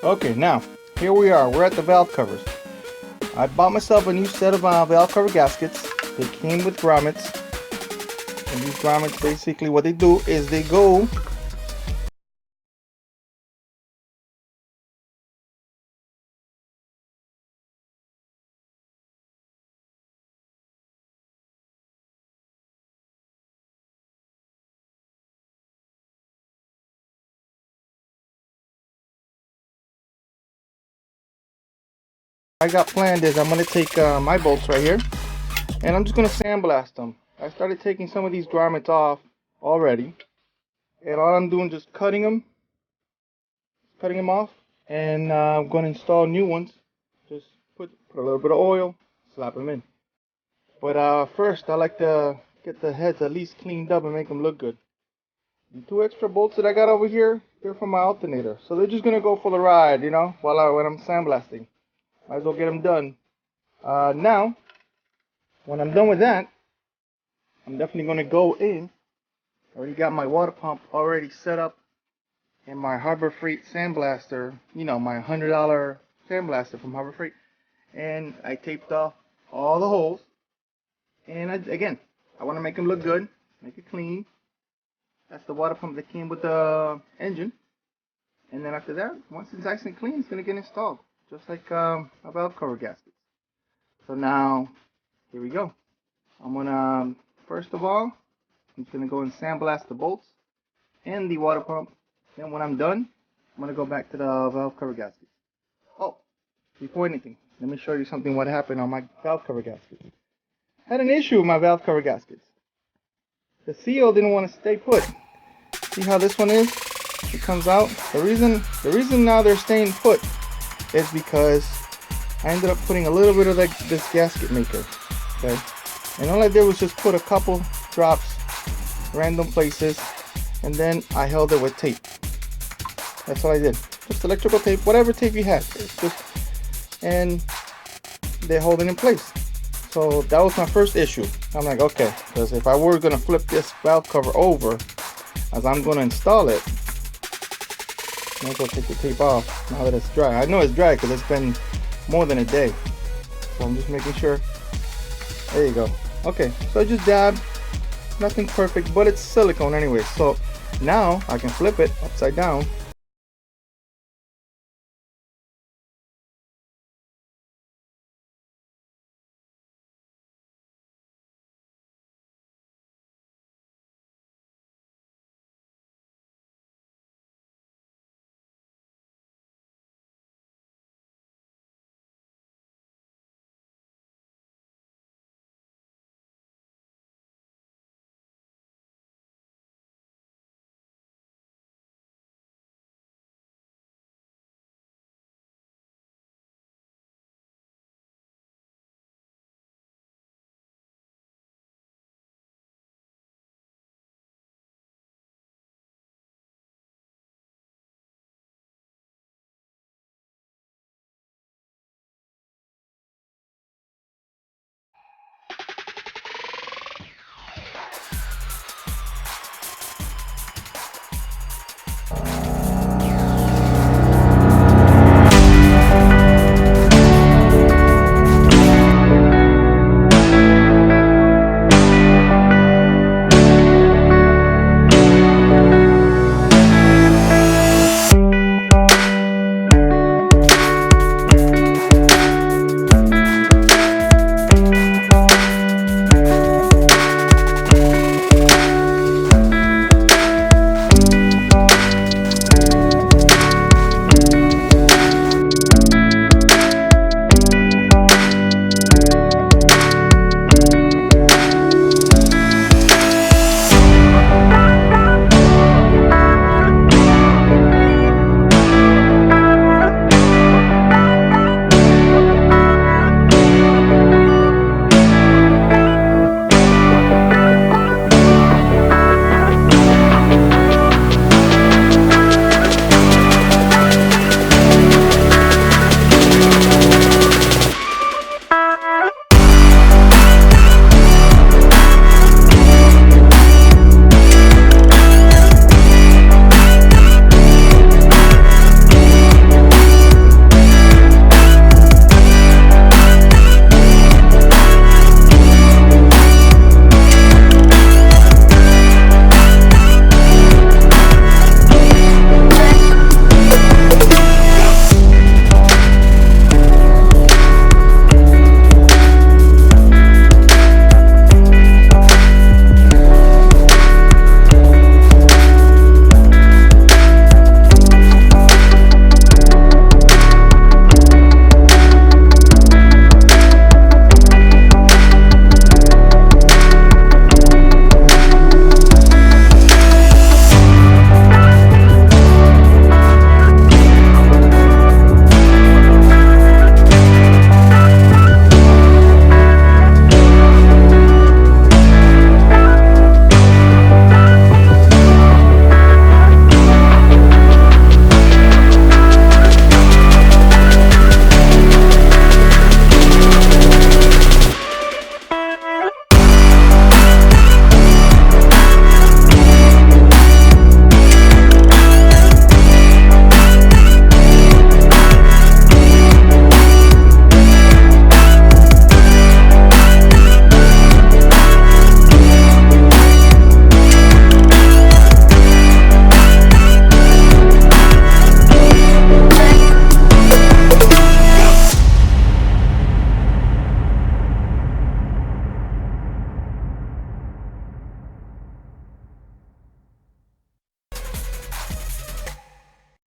Okay, now here we are. We're at the valve covers. I bought myself a new set of valve cover gaskets. They came with grommets, and these grommets basically what they do is they go I got planned is I'm going to take my bolts right here and I'm just going to sandblast them. I started taking some of these grommets off already, and all I'm doing is just cutting them off, and I'm going to install new ones. Just put a little bit of oil, slap them in. But first I like to get the heads at least cleaned up and make them look good. The two extra bolts that I got over here, they're from my alternator, so they're just going to go for the ride, you know, when I'm sandblasting. Might as well get them done. Now, when I'm done with that, I'm definitely going to go in. I already got my water pump already set up in my Harbor Freight sandblaster, you know, my $100 sandblaster from Harbor Freight. And I taped off all the holes. And again, I want to make them look good, make it clean. That's the water pump that came with the engine. And then after that, once it's nice and clean, it's going to get installed, just like a valve cover gasket. So now, here we go. I'm going to, first of all, I'm just going to go and sandblast the bolts and the water pump. Then when I'm done, I'm going to go back to the valve cover gasket. Oh, before anything, let me show you something what happened on my valve cover gasket. I had an issue with my valve cover gaskets. The seal didn't want to stay put. See how this one is? It comes out. The reason now they're staying put is because I ended up putting a little bit of this gasket maker. Okay? And all I did was just put a couple drops random places, and then I held it with tape. That's all I did. Just electrical tape, whatever tape you had. It's just, and they hold it in place. So that was my first issue. I'm like, okay, because if I were gonna flip this valve cover over as I'm gonna install it, I might as well take the tape off now that it's dry. I know it's dry because it's been more than a day. So I'm just making sure. There you go. Okay, so I just dabbed. Nothing perfect, but it's silicone anyway. So now I can flip it upside down